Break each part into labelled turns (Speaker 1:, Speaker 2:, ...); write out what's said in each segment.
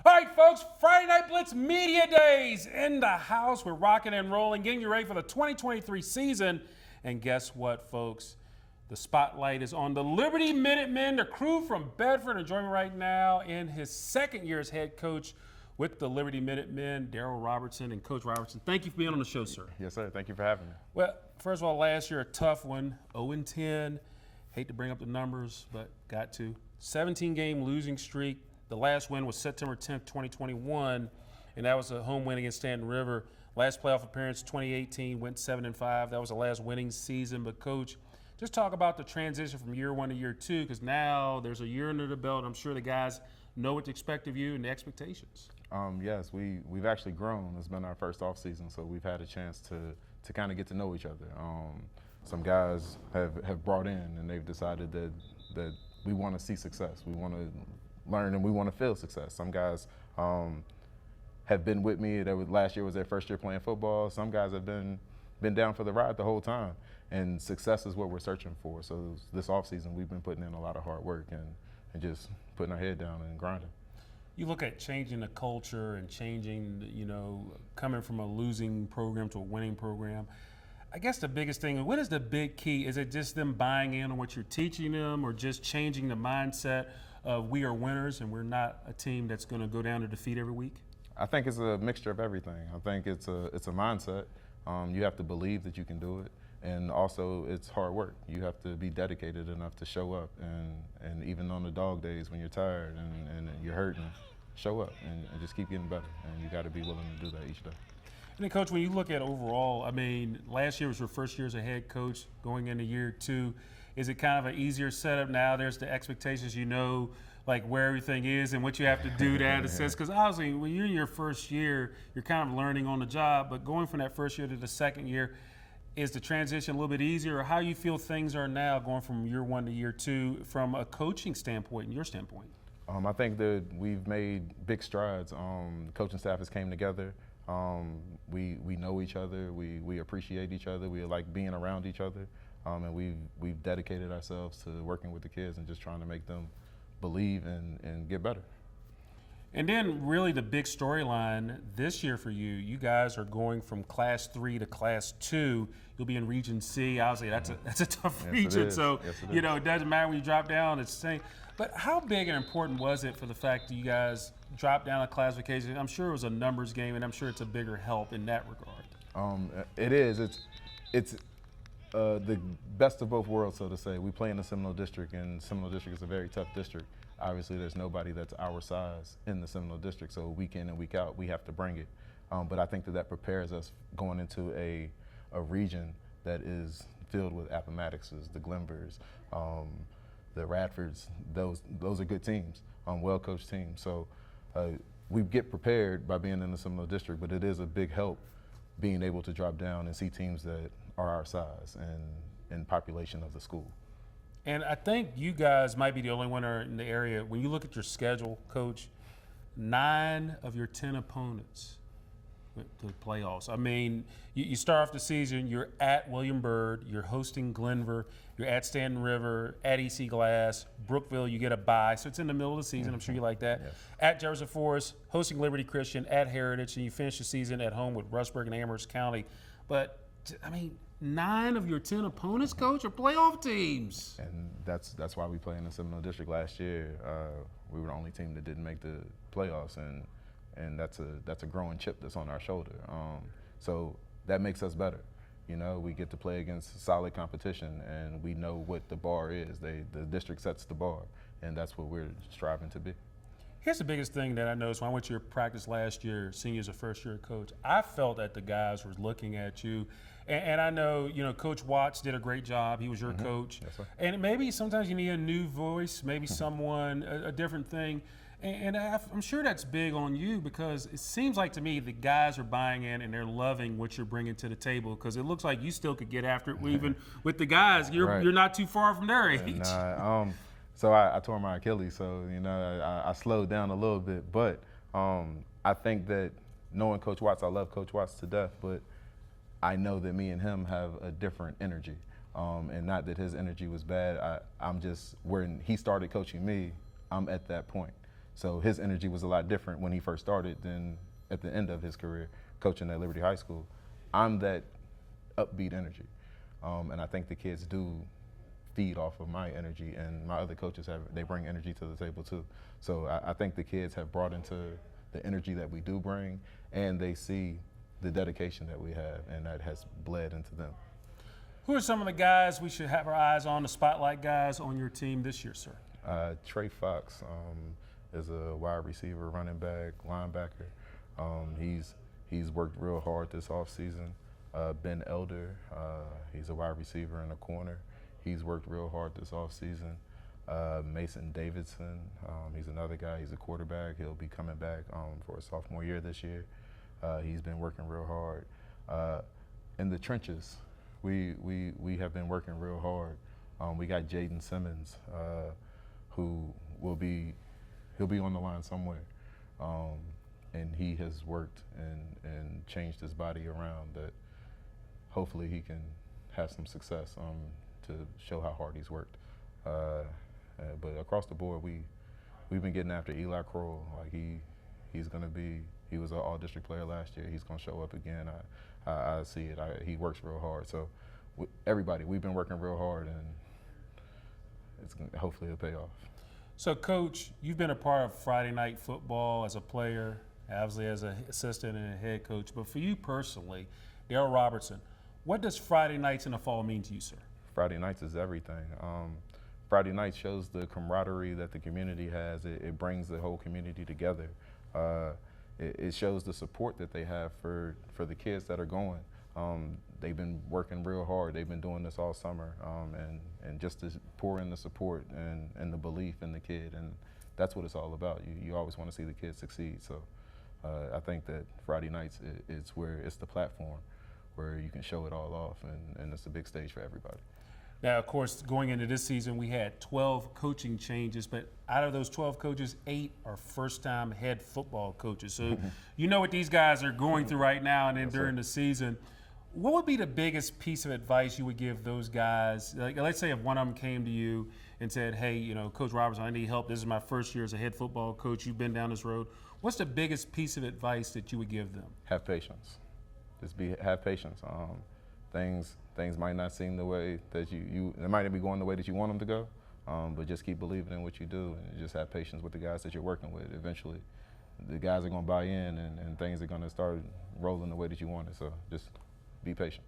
Speaker 1: All right, folks, Friday Night Blitz Media Days in the house. We're rocking and rolling, getting you ready for the 2023 season. And guess what, folks? The spotlight is on the Liberty Minutemen, the crew from Bedford. And joining me right now in his second year as head coach with the Liberty Minutemen, Daryl Robertson. And Coach Robertson, thank you for being on the show, sir.
Speaker 2: Yes, sir. Thank you for having me.
Speaker 1: Well, first of all, last year, a tough one, 0-10. Hate to bring up the numbers, but got to. 17-game losing streak. The last win was September 10th, 2021, and that was a home win against Stanton River. Last playoff appearance, 2018, went 7-5. That was the last winning season. But, Coach, just talk about the transition from year one to year two, because now there's a year under the belt. I'm sure the guys know what to expect of you and the expectations.
Speaker 2: Yes, we've actually grown. It's been our first off season, so we've had a chance to kind of get to know each other. Some guys have brought in, and they've decided that we want to see success. We want to learn and we want to feel success. Some guys have been with me. Last year was their first year playing football. Some guys have been down for the ride the whole time, and success is what we're searching for. So this offseason, we've been putting in a lot of hard work and just putting our head down and grinding.
Speaker 1: You look at changing the culture and changing, coming from a losing program to a winning program. I guess the biggest thing, what is the big key? Is it just them buying in on what you're teaching them, or just changing the mindset of we are winners and we're not a team that's going to go down to defeat every week?
Speaker 2: I think it's a mixture of everything. I think it's a mindset. You have to believe that you can do it, and also it's hard work. You have to be dedicated enough to show up, and even on the dog days when you're tired and you're hurting, show up and just keep getting better. And you got to be willing to do that each day.
Speaker 1: And then, Coach, when you look at overall, I mean, last year was your first year as a head coach, going into year two. Is it kind of an easier setup now? There's the expectations, like where everything is and what you have to do to add assist. Because obviously, when you're in your first year, you're kind of learning on the job. But going from that first year to the second year, is the transition a little bit easier? Or how you feel things are now going from year one to year two from a coaching standpoint and your standpoint?
Speaker 2: I think that we've made big strides. The coaching staff has came together. We know each other. We appreciate each other. We like being around each other. And we've dedicated ourselves to working with the kids and just trying to make them believe and get better.
Speaker 1: And then really the big storyline this year for you, you guys are going from Class 3 to Class 2. You'll be in Region C. Obviously, that's a tough region. So, it doesn't matter when you drop down, it's the same. But how big and important was it for the fact that you guys dropped down a classification? I'm sure it was a numbers game, and I'm sure it's a bigger help in that regard.
Speaker 2: It is. It's the best of both worlds, so to say. We play in the Seminole District, and Seminole District is a very tough district. Obviously, there's nobody that's our size in the Seminole District, so week in and week out, we have to bring it. But I think that prepares us going into a region that is filled with Appomattoxes, the Glenvers, the Radfords. Those are good teams, well-coached teams. So we get prepared by being in the Seminole District, but it is a big help being able to drop down and see teams that are our size and population of the school.
Speaker 1: And I think you guys might be the only one in the area. When you look at your schedule, Coach, 9 of your 10 opponents went to the playoffs. I mean, you start off the season, you're at William Byrd, you're hosting Glenver, you're at Stanton River, at EC Glass, Brookville, you get a bye. So it's in the middle of the season. I'm sure you like that.
Speaker 2: Yes.
Speaker 1: At Jefferson Forest, hosting Liberty Christian, at Heritage, and you finish the season at home with Rustburg and Amherst County. But, I mean, 9 of your 10 opponents, Coach, are playoff teams.
Speaker 2: And that's why we played in the Seminole District last year. We were the only team that didn't make the playoffs, and that's a growing chip that's on our shoulder. So that makes us better. We get to play against solid competition, and we know what the bar is. The district sets the bar, and that's what we're striving to be.
Speaker 1: Here's the biggest thing that I noticed when I went to your practice last year, senior as a first-year coach. I felt that the guys were looking at you, and I know, Coach Watts did a great job. He was your coach.
Speaker 2: Yes, sir.
Speaker 1: And maybe sometimes you need a new voice, maybe someone, a different thing. And I'm sure that's big on you, because it seems like to me the guys are buying in and they're loving what you're bringing to the table, because it looks like you still could get after it even with the guys. You're not too far from their age.
Speaker 2: So I tore my Achilles, so I slowed down a little bit. But I think that knowing Coach Watts, I love Coach Watts to death, but I know that me and him have a different energy. And not that his energy was bad. I'm just, when he started coaching me, I'm at that point. So his energy was a lot different when he first started than at the end of his career coaching at Liberty High School. I'm that upbeat energy. And I think the kids do feed off of my energy, and my other coaches they bring energy to the table too. So I think the kids have brought into the energy that we do bring, and they see the dedication that we have, and that has bled into them.
Speaker 1: Who are some of the guys we should have our eyes on, the spotlight guys on your team this year, sir?
Speaker 2: Trey Foxx is a wide receiver, running back, linebacker. He's worked real hard this offseason. Ben Elder, he's a wide receiver in the corner. He's worked real hard this offseason. Mason Davidson, he's another guy. He's a quarterback. He'll be coming back for a sophomore year this year. He's been working real hard. In the trenches, we have been working real hard. We got Jaden Simmons, who he'll be on the line somewhere. And he has worked and changed his body around that hopefully he can have some success to show how hard he's worked. But across the board, we've been getting after Eli Kroll. Like he was an all-district player last year. He's gonna show up again. I see it. He works real hard. So everybody, we've been working real hard, and hopefully it'll pay off.
Speaker 1: So, Coach, you've been a part of Friday night football as a player, obviously as an assistant and a head coach. But for you personally, Daryl Robertson, what does Friday nights in the fall mean to you, sir?
Speaker 2: Friday nights is everything. Friday night shows the camaraderie that the community has. It brings the whole community together. It shows the support that they have for the kids that are going. They've been working real hard. They've been doing this all summer, and just to pour in the support and the belief in the kid, and that's what it's all about. You always want to see the kids succeed. So I think that Friday nights it's where it's the platform where you can show it all off, and it's a big stage for everybody.
Speaker 1: Now, of course, going into this season, we had 12 coaching changes, but out of those 12 coaches, 8 are first-time head football coaches. So you know what these guys are going through right now and then during the season. What would be the biggest piece of advice you would give those guys? Like, let's say if one of them came to you and said, hey, Coach Robertson, I need help. This is my first year as a head football coach. You've been down this road. What's the biggest piece of advice that you would give them?
Speaker 2: Have patience. Have patience. Things might not seem the way that it might not be going the way that you want them to go, but just keep believing in what you do, and just have patience with the guys that you're working with. Eventually, the guys are going to buy in, and things are going to start rolling the way that you want it. So just be patient.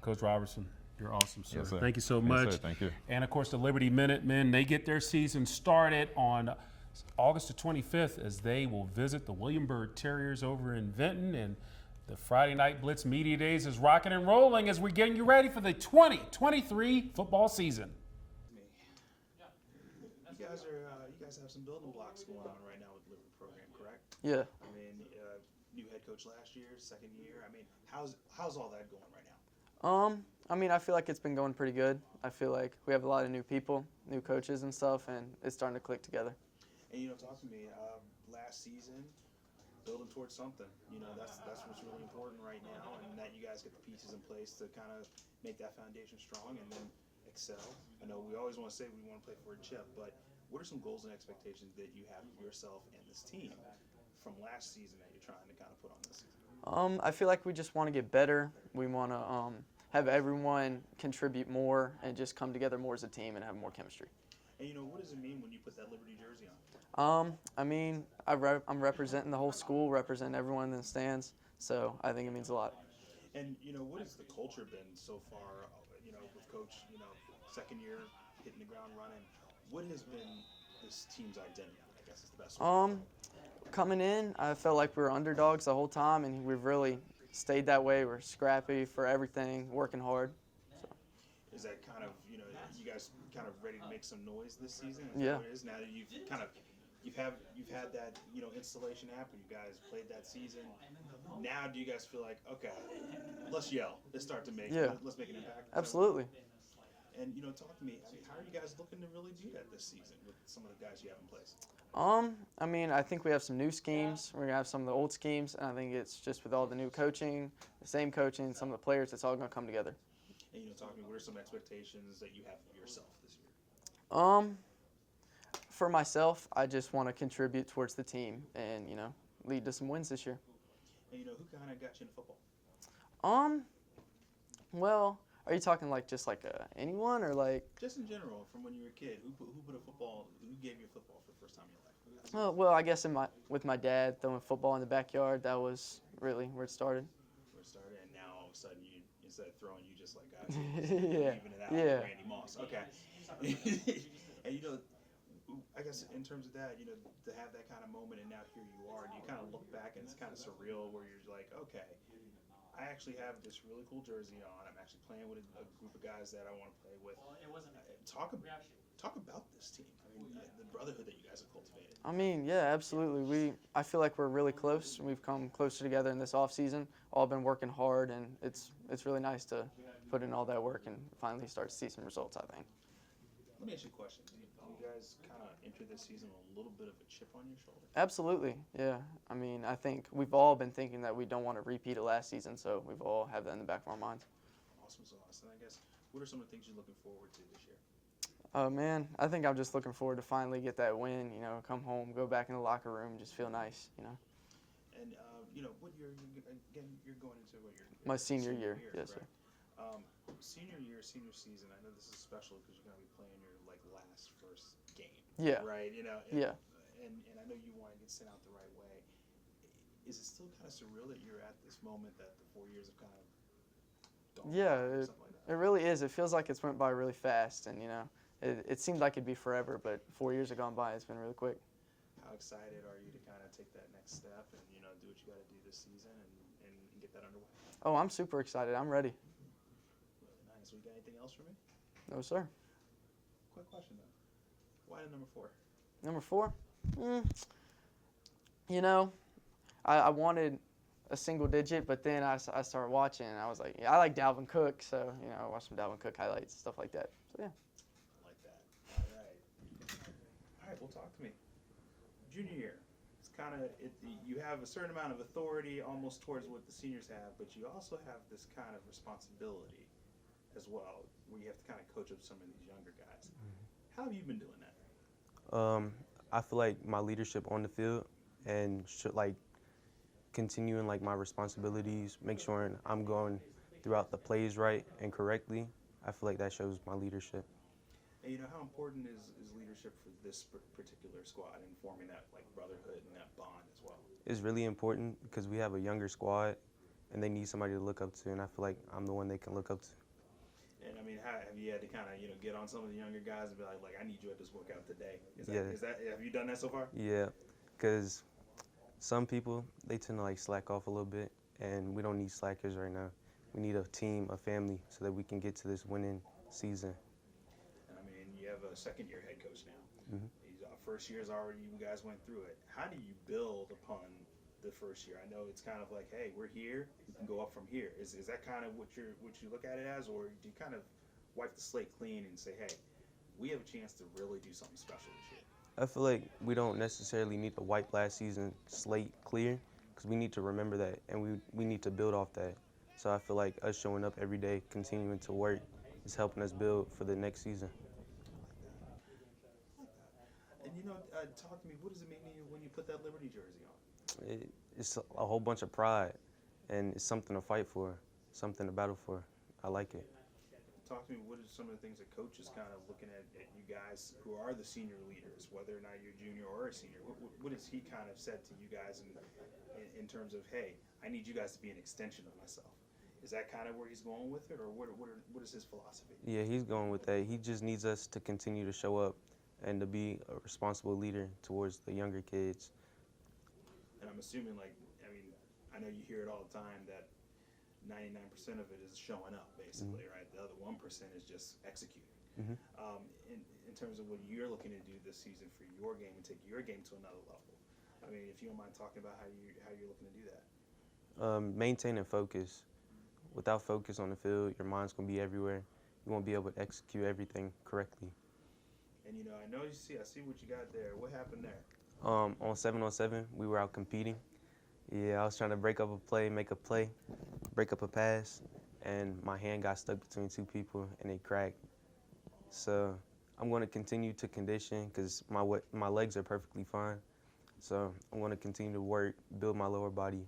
Speaker 1: Coach Robertson, you're awesome, sir.
Speaker 2: Yes, sir.
Speaker 1: Thank you so much.
Speaker 2: Yes, sir. Thank you.
Speaker 1: And, of course, the Liberty Minutemen, they get their season started on August the 25th as they will visit the William Byrd Terriers over in Vinton. And the Friday Night Blitz Media Days is rocking and rolling as we're getting you ready for the 2023 football season.
Speaker 3: You guys have some building blocks going on right now with the Liberty program, correct?
Speaker 4: Yeah.
Speaker 3: I mean, new head coach last year, second year. I mean, how's all that going right now?
Speaker 4: I mean, I feel like it's been going pretty good. I feel like we have a lot of new people, new coaches and stuff, and it's starting to click together.
Speaker 3: And talk to me. Last season, building towards something. That's what's really important right now, and that you guys get the pieces in place to kind of make that foundation strong and then excel. I know we always want to say we want to play for a chip, but what are some goals and expectations that you have of yourself and this team from last season that you're trying to kind of put on this season?
Speaker 4: I feel like we just want to get better. We want to have everyone contribute more and just come together more as a team and have more chemistry.
Speaker 3: And what does it mean when you put that Liberty jersey on?
Speaker 4: I mean, I'm representing the whole school, representing everyone in the stands, so I think it means a lot.
Speaker 3: And what has the culture been so far? With Coach, second year hitting the ground running. What has been this team's identity? I guess is the best way.
Speaker 4: Coming in, I felt like we were underdogs the whole time, and we've really stayed that way. We're scrappy for everything, working hard. So.
Speaker 3: Is that kind of you guys kind of ready to make some noise this season?
Speaker 4: Yeah.
Speaker 3: It is now that you've had that installation happen. You guys played that season. Now do you guys feel like okay, let's yell, let's start to make let's make an impact?
Speaker 4: Absolutely.
Speaker 3: And talk to me. I mean, how are you guys looking to really do that this season with some of the guys you have in place?
Speaker 4: I mean, I think we have some new schemes. We're gonna have some of the old schemes, and I think it's just with all the new coaching, the same coaching, some of the players, it's all gonna come together.
Speaker 3: And talk to me. What are some expectations that you have of yourself this year?
Speaker 4: For myself, I just want to contribute towards the team and, lead to some wins this year.
Speaker 3: And who kind of got you into football?
Speaker 4: Well, are you talking just anyone or like?
Speaker 3: Just in general, from when you were a kid, who gave you football for the first time in your life?
Speaker 4: Well, I guess with my dad throwing football in the backyard, that was really where it started.
Speaker 3: Where it started, and now all of a sudden, instead of throwing, you just
Speaker 4: Yeah.
Speaker 3: leaving it out
Speaker 4: Yeah.
Speaker 3: like Randy Moss. Okay. And I guess in terms of that, to have that kind of moment, and now here you are, do you kind of look back and it's kind of surreal, where you're like, okay, I actually have this really cool jersey on. I'm actually playing with a group of guys that I want to play with. Talk about this team. I mean, the brotherhood that you guys have cultivated.
Speaker 4: I mean, yeah, absolutely. I feel like we're really close. We've come closer together in this off season. All been working hard, and it's really nice to put in all that work and finally start to see some results, I think.
Speaker 3: Let me ask you a question. Do you guys kind of enter this season with a little bit of a chip on your shoulder?
Speaker 4: Absolutely, yeah. I mean, I think we've all been thinking that we don't want to repeat it last season, so we've all have that in the back of our minds.
Speaker 3: Awesome sauce. And I guess, what are some of the things you're looking forward to this year?
Speaker 4: Oh, man, I think I'm just looking forward to finally get that win, come home, go back in the locker room, just feel nice,
Speaker 3: And, what year, you're going into what year?
Speaker 4: My senior year, yes, sir.
Speaker 3: Senior year, senior season, I know this is special because you're going to be playing your, first game.
Speaker 4: Yeah.
Speaker 3: Right?
Speaker 4: Yeah.
Speaker 3: And I know you want to get sent out the right way. Is it still kind of surreal that you're at this moment that the 4 years have kind of gone by or something like that?
Speaker 4: It really is. It feels like it's went by really fast, and, it seemed like it'd be forever, but 4 years have gone by. It's been really quick.
Speaker 3: How excited are you to kind of take that next step and, do what you got to do this season and get that underway?
Speaker 4: Oh, I'm super excited. I'm ready.
Speaker 3: Really nice. We got anything else for me?
Speaker 4: No, sir.
Speaker 3: Quick question, though. Why the number 4?
Speaker 4: Number 4? I wanted a single digit, but then I started watching, and I was like, I like Dalvin Cook, so, I watched some Dalvin Cook highlights, stuff like that. So, yeah.
Speaker 3: I like that. All right, well, talk to me. Junior year. It's kind of, you have a certain amount of authority almost towards what the seniors have, but you also have this kind of responsibility as well, where you have to kind of coach up some of these younger guys. How have you been doing that?
Speaker 5: I feel like my leadership on the field and continuing my responsibilities, make sure I'm going throughout the plays right and correctly. I feel like that shows my leadership.
Speaker 3: And how important is leadership for this particular squad in forming that brotherhood and that bond as well?
Speaker 5: It's really important because we have a younger squad and they need somebody to look up to, and I feel like I'm the one they can look up to.
Speaker 3: And I mean, how have you had to kind of get on some of the younger guys and be like I need you at this workout today? Have you done that so far?
Speaker 5: Yeah, because some people, they tend to slack off a little bit, and we don't need slackers right now. We need a team, a family, so that we can get to this winning season.
Speaker 3: And I mean, you have a second-year head coach now.
Speaker 5: Mm-hmm.
Speaker 3: First year's already, you guys went through it. How do you build upon the first year? I know it's kind of like, hey, we're here, we can go up from here. Is that kind of what you look at it as, or do you kind of wipe the slate clean and say, hey, we have a chance to really do something special this year?
Speaker 5: I feel like we don't necessarily need to wipe last season slate clear, because we need to remember that, and we need to build off that. So I feel like us showing up every day, continuing to work, is helping us build for the next season.
Speaker 3: And talk to me, what does it mean to you when you put that Liberty jersey on?
Speaker 5: It's a whole bunch of pride, and it's something to fight for, something to battle for. I like it.
Speaker 3: Talk to me, what are some of the things that Coach is kind of looking at you guys who are the senior leaders, whether or not you're junior or a senior? What has he kind of said to you guys in terms of, hey, I need you guys to be an extension of myself? Is that kind of where he's going with it, or what is his philosophy?
Speaker 5: Yeah, he's going with that. He just needs us to continue to show up and to be a responsible leader towards the younger kids.
Speaker 3: And I'm assuming, I know you hear it all the time that 99% of it is showing up, basically, right? The other 1% is just executing.
Speaker 5: Mm-hmm.
Speaker 3: In terms of what you're looking to do this season for your game and take your game to another level, I mean, if you don't mind talking about how you're looking to do that.
Speaker 5: Maintaining focus. Without focus on the field, your mind's going to be everywhere. You won't be able to execute everything correctly.
Speaker 3: And, I know I see what you got there. What happened there?
Speaker 5: On 7-on-7, we were out competing. Yeah, I was trying to break up a play, make a play, break up a pass, and my hand got stuck between two people, and it cracked. So I'm going to continue to condition because my legs are perfectly fine. So I'm going to continue to work, build my lower body,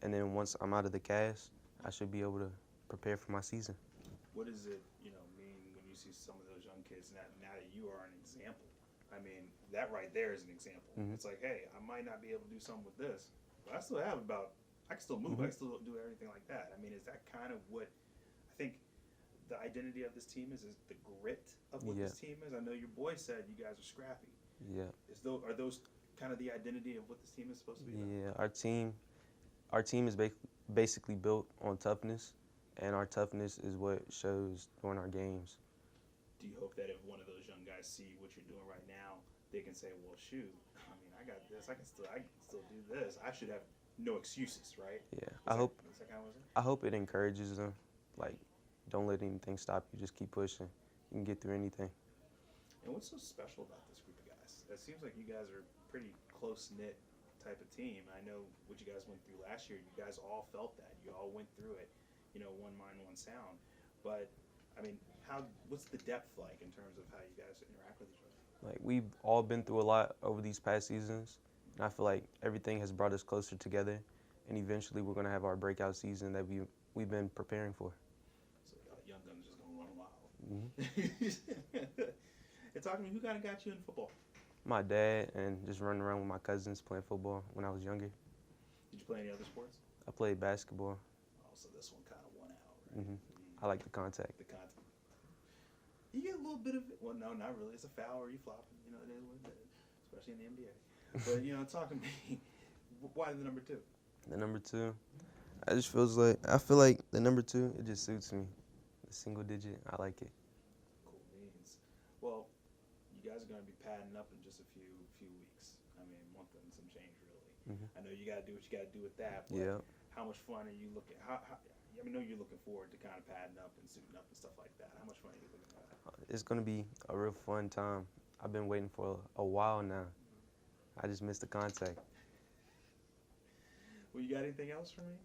Speaker 5: and then once I'm out of the cast, I should be able to prepare for my season.
Speaker 3: What does it, mean when you see some of those young kids now that you are an example? I mean, that right there is an example. It's like, hey, I might not be able to do something with this, but I still have I can still move, I can still do everything like that. I mean, is that kind of what I think the identity of this team is the grit of what this team is? I know your boy said you guys are scrappy.
Speaker 5: Yeah.
Speaker 3: Are those kind of the identity of what this team is supposed to be about?
Speaker 5: Yeah, our team is basically built on toughness, and our toughness is what shows during our games.
Speaker 3: Do you hope that if one of those young guys see what you're doing right now, they can say, well, shoot, I mean, I got this, I can still do this. I should have no excuses, right?
Speaker 5: Yeah,
Speaker 3: Is that kind of what it is?
Speaker 5: I hope it encourages them. Like, don't let anything stop you. Just keep pushing. You can get through anything.
Speaker 3: And what's so special about this group of guys? It seems like you guys are a pretty close-knit type of team. I know what you guys went through last year. You guys all felt that. You all went through it, one mind, one sound. But, I mean, what's the depth like in terms of how you guys interact with each other?
Speaker 5: Like, we've all been through a lot over these past seasons, and I feel like everything has brought us closer together, and eventually we're going to have our breakout season that we've been preparing for.
Speaker 3: So young guns just going to run wild. And talk to me, who kind of got you in football?
Speaker 5: My dad, and just running around with my cousins playing football when I was younger.
Speaker 3: Did you play any other sports?
Speaker 5: I played basketball.
Speaker 3: Oh, so this one kind of won out, right?
Speaker 5: I like the contact.
Speaker 3: The content. You get a little bit of it. Well, no, not really. It's a foul or you flopping. It is what it is, especially in the NBA. But, talk to me. Why the number 2?
Speaker 5: The number 2, I feel like the number 2, it just suits me. The single digit, I like it.
Speaker 3: Cool beans. Well, you guys are going to be padding up in just a few weeks. I mean, month and some change, really. I know you got to do what you got to do with that. But
Speaker 5: Yeah.
Speaker 3: how much fun are you looking? I know you're looking forward to kind of padding up and suiting up and stuff like that. How much fun are you looking at?
Speaker 5: It's going to be a real fun time. I've been waiting for a while now. I just missed the contact.
Speaker 3: Well, you got anything else for me?